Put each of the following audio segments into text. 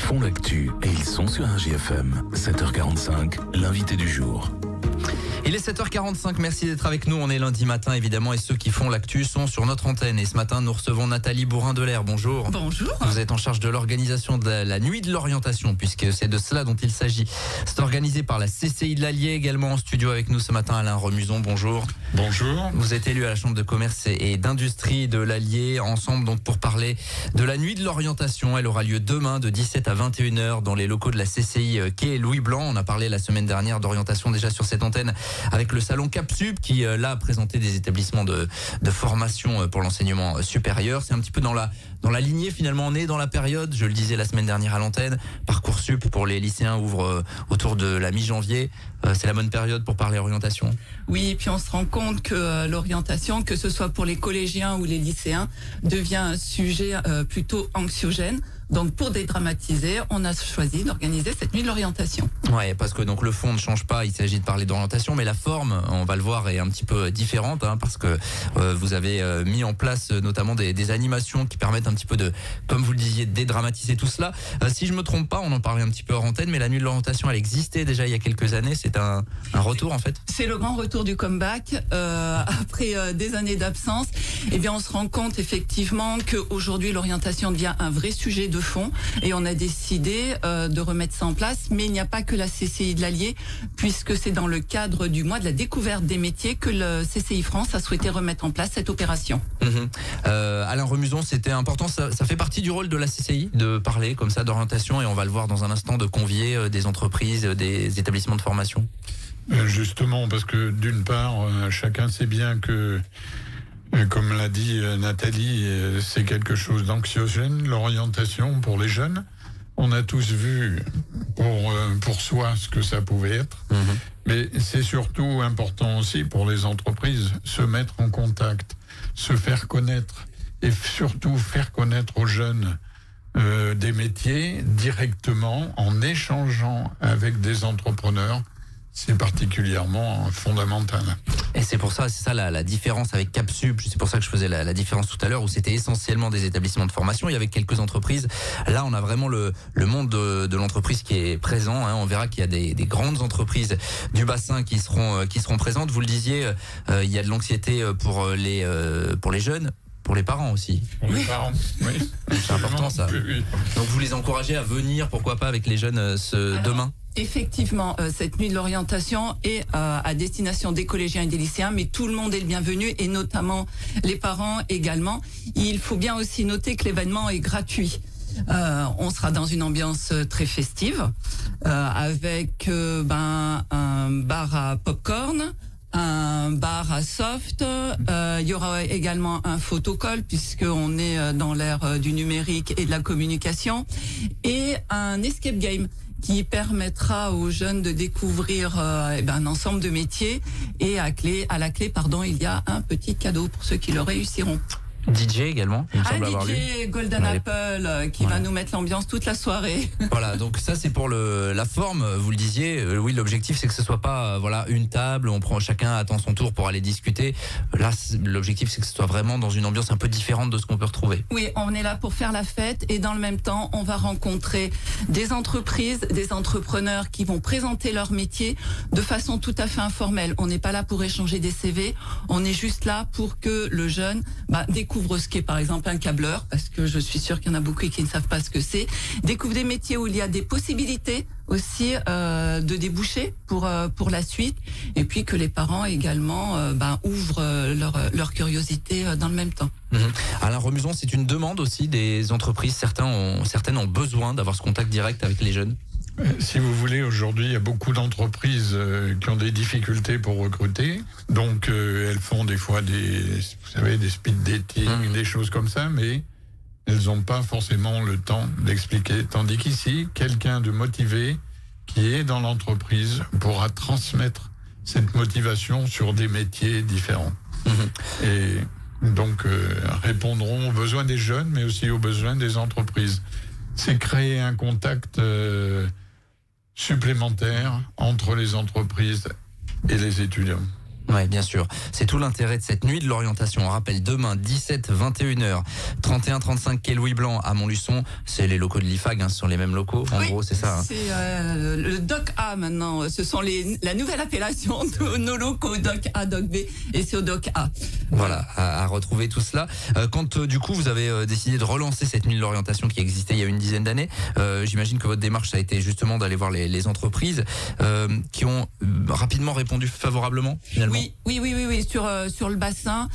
font l'actu et ils sont sur RJFM. 7h45, l'invité du jour. Il est 7h45, merci d'être avec nous. On est lundi matin évidemment et ceux qui font l'actu sont sur notre antenne. Et ce matin, nous recevons Nathalie Bourin-Delair. Bonjour. Bonjour. Vous êtes en charge de l'organisation de la nuit de l'orientation, puisque c'est de cela dont il s'agit. C'est organisé par la CCI de l'Allier, également en studio avec nous ce matin. Alain Remuson, bonjour. Bonjour. Vous êtes élu à la Chambre de commerce et d'industrie de l'Allier, ensemble donc pour parler de la nuit de l'orientation. Elle aura lieu demain de 17 à 21h dans les locaux de la CCI quai Louis Blanc. On a parlé la semaine dernière d'orientation déjà sur cette antenne avec le salon CapSup qui là a présenté des établissements de formation pour l'enseignement supérieur. C'est un petit peu dans la lignée finalement. On est dans la période, je le disais la semaine dernière à l'antenne, Parcoursup pour les lycéens ouvre autour de la mi-janvier. C'est la bonne période pour parler orientation. Oui, et puis on se rend compte que l'orientation, que ce soit pour les collégiens ou les lycéens, devient un sujet plutôt anxiogène. Donc pour dédramatiser, on a choisi d'organiser cette nuit de l'orientation. Ouais, parce que donc le fond ne change pas, il s'agit de parler d'orientation, mais la forme, on va le voir, est un petit peu différente, parce que vous avez mis en place notamment des animations qui permettent un petit peu de, comme vous le disiez, de dédramatiser tout cela. Si je me trompe pas, on en parlait un petit peu hors antenne, mais la nuit de l'orientation, elle existait déjà il y a quelques années. C'est un retour en fait. C'est le grand retour du comeback après des années d'absence. Eh bien, on se rend compte effectivement qu'aujourd'hui l'orientation devient un vrai sujet de fond et on a décidé de remettre ça en place. Mais il n'y a pas que la CCI de l'Allier, puisque c'est dans le cadre du mois de la découverte des métiers que le CCI France a souhaité remettre en place cette opération. Alain Remuson, c'était important, ça fait partie du rôle de la CCI de parler comme ça d'orientation, et on va le voir dans un instant, de convier des entreprises, des établissements de formation. Justement, parce que d'une part, chacun sait bien que, comme l'a dit Nathalie, c'est quelque chose d'anxiogène, l'orientation pour les jeunes. On a tous vu pour soi ce que ça pouvait être. Mais c'est surtout important aussi pour les entreprises, se mettre en contact, se faire connaître et surtout faire connaître aux jeunes des métiers directement en échangeant avec des entrepreneurs. C'est particulièrement fondamental. Et c'est pour ça, c'est ça la différence avec CapSup. C'est pour ça que je faisais la différence tout à l'heure, où c'était essentiellement des établissements de formation. Il y avait quelques entreprises. Là, on a vraiment le monde de l'entreprise qui est présent. On verra qu'il y a des grandes entreprises du bassin qui seront présentes. Vous le disiez, il y a de l'anxiété pour les jeunes. Pour les parents aussi. Pour les parents, oui. C'est important ça. Oui. Donc vous les encouragez à venir, pourquoi pas, avec les jeunes demain. Effectivement, cette nuit de l'orientation est à destination des collégiens et des lycéens, mais tout le monde est le bienvenu, et notamment les parents également. Il faut bien aussi noter que l'événement est gratuit. On sera dans une ambiance très festive, avec un bar à popcorn, un bar à soft, il y aura également un photocall puisqu'on est dans l'ère du numérique et de la communication, et un escape game qui permettra aux jeunes de découvrir un ensemble de métiers, et à la clé, il y a un petit cadeau pour ceux qui le réussiront. DJ également, il me semble avoir lu. DJ Golden Apple qui va nous mettre l'ambiance toute la soirée. Voilà, donc ça c'est pour la forme, vous le disiez. Oui, l'objectif c'est que ce soit pas une table, chacun attend son tour pour aller discuter. Là, l'objectif c'est que ce soit vraiment dans une ambiance un peu différente de ce qu'on peut retrouver. Oui, on est là pour faire la fête, et dans le même temps, on va rencontrer des entreprises, des entrepreneurs qui vont présenter leur métier de façon tout à fait informelle. On n'est pas là pour échanger des CV, on est juste là pour que le jeune découvre ce qu'est par exemple un câbleur, parce que je suis sûre qu'il y en a beaucoup qui ne savent pas ce que c'est. Découvre des métiers où il y a des possibilités aussi de déboucher pour la suite, et puis que les parents également ouvrent leur curiosité dans le même temps. Alain Remuson, c'est une demande aussi des entreprises. Certaines ont besoin d'avoir ce contact direct avec les jeunes. Si vous voulez, aujourd'hui, il y a beaucoup d'entreprises qui ont des difficultés pour recruter. Donc, elles font des fois des speed dating, des choses comme ça, mais elles n'ont pas forcément le temps d'expliquer. Tandis qu'ici, quelqu'un de motivé qui est dans l'entreprise pourra transmettre cette motivation sur des métiers différents. Et donc, répondront aux besoins des jeunes, mais aussi aux besoins des entreprises. C'est créer un contact supplémentaire entre les entreprises et les étudiants. Oui, bien sûr. C'est tout l'intérêt de cette nuit de l'orientation. On rappelle demain 17-21h, 31-35 quai Louis Blanc à Montluçon. C'est les locaux de l'IFAG, ce sont les mêmes locaux. En gros, c'est ça. C'est le Doc A maintenant. Ce sont la nouvelle appellation de nos locaux, Doc A, Doc B, et c'est au Doc A. Voilà, à retrouver tout cela. Quand du coup vous avez décidé de relancer cette nuit de l'orientation qui existait il y a une dizaine d'années, j'imagine que votre démarche ça a été justement d'aller voir les entreprises qui ont rapidement répondu favorablement finalement. Oui, sur le bassin,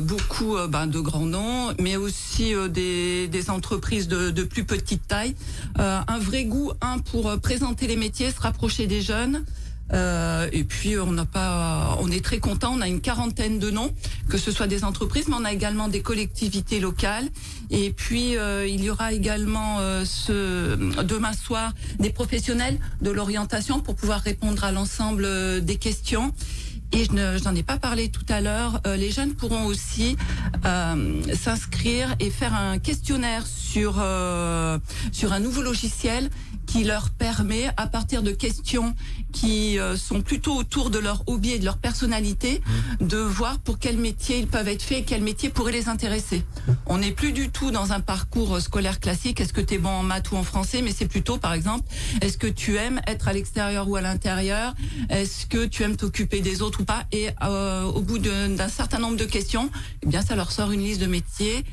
beaucoup de grands noms, mais aussi des entreprises de plus petite taille. Un vrai goût, pour présenter les métiers, se rapprocher des jeunes. Et puis on est très content. On a une quarantaine de noms, que ce soit des entreprises, mais on a également des collectivités locales. Et puis il y aura également demain soir des professionnels de l'orientation pour pouvoir répondre à l'ensemble des questions. Et je n'en ai pas parlé tout à l'heure, les jeunes pourront aussi s'inscrire et faire un questionnaire sur un nouveau logiciel qui leur permet, à partir de questions qui sont plutôt autour de leur hobby et de leur personnalité, de voir pour quel métier ils peuvent être faits et quel métier pourrait les intéresser. On n'est plus du tout dans un parcours scolaire classique, est-ce que tu es bon en maths ou en français, mais c'est plutôt, par exemple, est-ce que tu aimes être à l'extérieur ou à l'intérieur, est-ce que tu aimes t'occuper des autres ou pas, et au bout d'un certain nombre de questions, eh bien ça leur sort une liste de métiers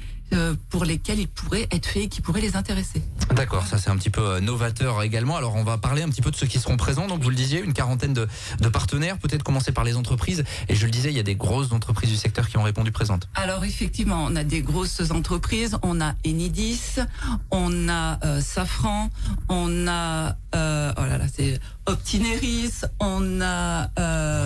pour lesquels ils pourraient être faits et qui pourraient les intéresser. D'accord, ça c'est un petit peu novateur également. Alors on va parler un petit peu de ceux qui seront présents. Donc vous le disiez, une quarantaine de partenaires, peut-être commencer par les entreprises. Et je le disais, il y a des grosses entreprises du secteur qui ont répondu présentes. Alors effectivement, on a des grosses entreprises. On a Enidis, on a Safran, on a c'est Optineris, on a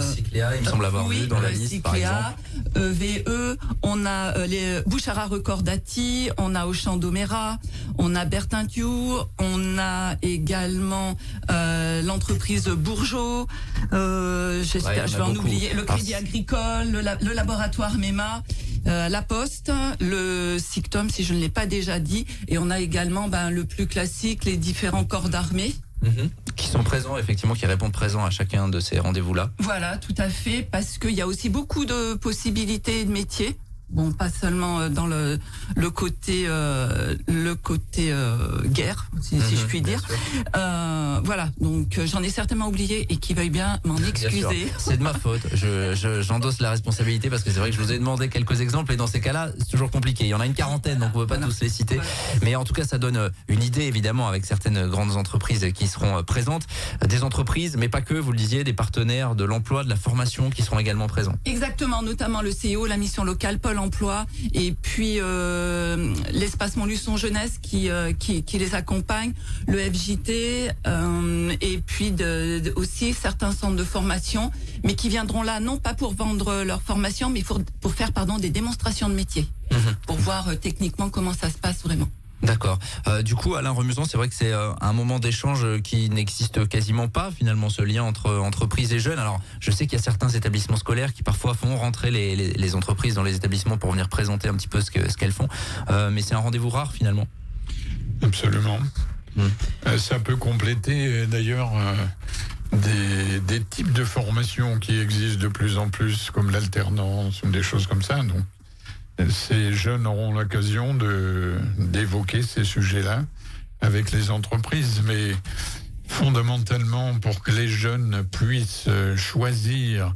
Cycléa, il me semble avoir vu dans la liste Cycléa, par exemple. VE, on a les Bouchara Recordati, on a Auchan Domera, on a Bertin Thiour, on a également l'entreprise Bourgeot, je vais en oublier, le Crédit Agricole, le laboratoire MEMA, la Poste, le Sictom si je ne l'ai pas déjà dit, et on a également le plus classique, les différents corps d'armée. Qui sont présents, effectivement, qui répondent présents à chacun de ces rendez-vous-là. Voilà, tout à fait, parce qu'il y a aussi beaucoup de possibilités de métiers. Bon, pas seulement dans le côté guerre, si je puis dire. Voilà, donc j'en ai certainement oublié et qui veuille bien m'en excuser. C'est de ma faute. J'endosse la responsabilité parce que c'est vrai que je vous ai demandé quelques exemples et dans ces cas-là, c'est toujours compliqué. Il y en a une quarantaine, donc on ne peut pas tous les citer. Mais en tout cas, ça donne une idée, évidemment, avec certaines grandes entreprises qui seront présentes. Des entreprises, mais pas que, vous le disiez, des partenaires de l'emploi, de la formation qui seront également présents. Exactement, notamment le CEO, la mission locale, Pôle emploi, et puis l'espace Montluçon Jeunesse qui les accompagne, le FJT, et puis aussi certains centres de formation, mais qui viendront là non pas pour vendre leur formation, mais pour faire des démonstrations de métier, pour voir techniquement comment ça se passe vraiment. D'accord. Du coup, Alain Remusant, c'est vrai que c'est un moment d'échange qui n'existe quasiment pas, finalement, ce lien entre entreprises et jeunes. Alors, je sais qu'il y a certains établissements scolaires qui parfois font rentrer les entreprises dans les établissements pour venir présenter un petit peu ce qu'elles font. Mais c'est un rendez-vous rare, finalement. Absolument. Ça peut compléter, d'ailleurs, des types de formations qui existent de plus en plus, comme l'alternance ou des choses comme ça. Donc, ces jeunes auront l'occasion d'évoquer ces sujets-là avec les entreprises, mais fondamentalement, pour que les jeunes puissent choisir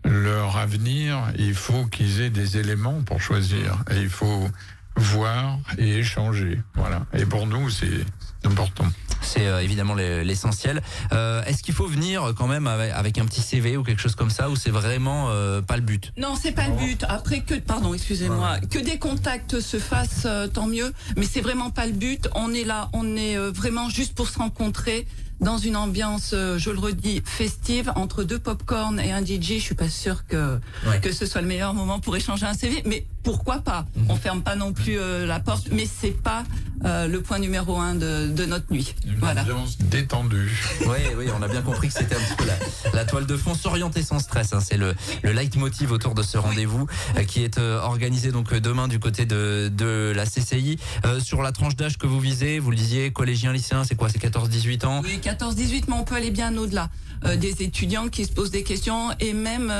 leur avenir, il faut qu'ils aient des éléments pour choisir. Et il faut voir et échanger. Voilà. Et pour nous, c'est important. C'est évidemment l'essentiel. Est-ce qu'il faut venir quand même avec un petit CV ou quelque chose comme ça, ou c'est vraiment pas le but? Non, c'est pas le but. Après que des contacts se fassent, tant mieux. Mais c'est vraiment pas le but. On est là, on est vraiment juste pour se rencontrer dans une ambiance, je le redis, festive, entre deux pop-corn et un DJ. Je suis pas sûre que ce soit le meilleur moment pour échanger un CV, mais pourquoi pas? On ferme pas non plus la porte, mais c'est pas le point numéro 1 de notre nuit. Voilà. Ambiance détendue. Oui, on a bien compris que c'était un petit peu la toile de fond, s'orienter sans stress. C'est le leitmotiv autour de ce rendez-vous qui est organisé donc demain du côté de la CCI. Sur la tranche d'âge que vous visez, vous le disiez, collégiens, lycéens, c'est quoi? C'est 14-18 ans? Oui, 14-18, mais on peut aller bien au-delà. Des étudiants qui se posent des questions et même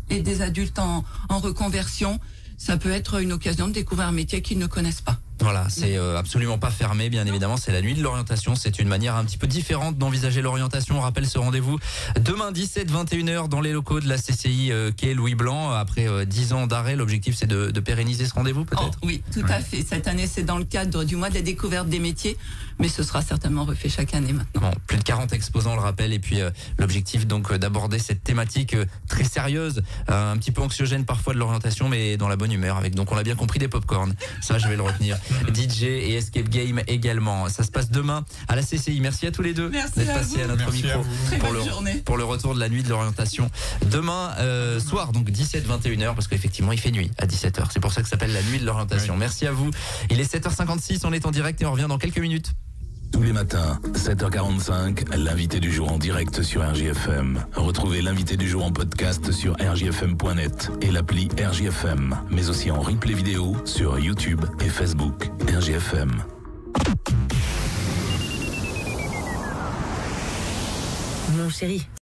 des adultes en reconversion. Ça peut être une occasion de découvrir un métier qu'ils ne connaissent pas. Voilà, c'est absolument pas fermé, bien évidemment. C'est la nuit de l'orientation. C'est une manière un petit peu différente d'envisager l'orientation. On rappelle ce rendez-vous demain 17-21h dans les locaux de la CCI quai Louis Blanc. Après 10 ans d'arrêt, l'objectif c'est de pérenniser ce rendez-vous peut-être. Oui, tout à fait. Cette année, c'est dans le cadre du mois de la découverte des métiers, mais ce sera certainement refait chaque année maintenant. Bon, plus de 40 exposants, on le rappelle, et puis l'objectif donc d'aborder cette thématique très sérieuse, un petit peu anxiogène parfois de l'orientation, mais dans la bonne humeur, avec, donc on l'a bien compris, des pop-corn. Ça, je vais le retenir. DJ et Escape Game également. Ça se passe demain à la CCI. Merci à tous les deux d'être passés à notre micro pour le retour de la nuit de l'orientation. Demain soir, donc 17-21h, parce qu'effectivement il fait nuit à 17h. C'est pour ça que ça s'appelle la nuit de l'orientation. Oui. Merci à vous. Il est 7h56, on est en direct et on revient dans quelques minutes. Tous les matins, 7h45, l'invité du jour en direct sur RJFM. Retrouvez l'invité du jour en podcast sur rjfm.net et l'appli RJFM, mais aussi en replay vidéo sur YouTube et Facebook. RJFM. Mon chéri,